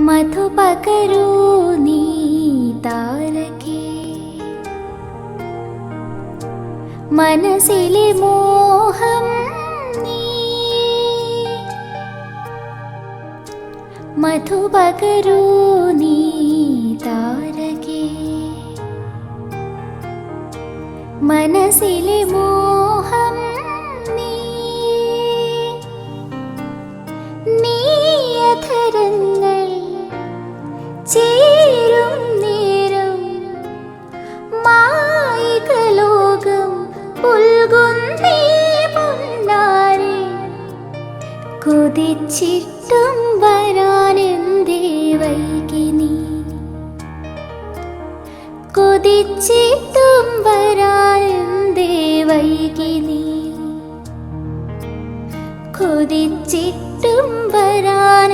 മധു പകരൂ നീ താരകേ, മനസ്സിലെ മോഹം നീ. മധു പകരൂ നീ താരകേ, മനസ്സിലെ മോഹം നീ. നീയധരങ്ങൾ ചേരും നേരം മായികലോകം പുൽകുന്നേ പൊന്നാരെ. കൊതിച്ചിട്ടും വരാനെന്തേ വൈകി നീ, കൊതിച്ചിട്ടും വരാനെന്തേ വൈകി നീ, കൊതിച്ചിട്ടും വരാൻ